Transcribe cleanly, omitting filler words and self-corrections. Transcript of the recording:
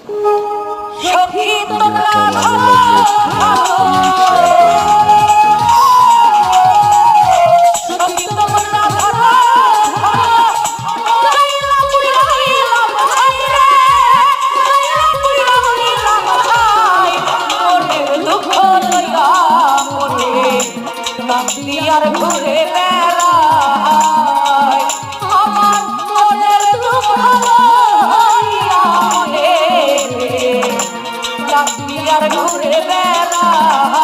সখী তোমরা ভালো লাগলে কমেন্ট শেয়ার সখী তোমরা ধরো আর ঘুরে বেড়ায় আমার মনের দুঃখ আর ঘুরে বেড়ায়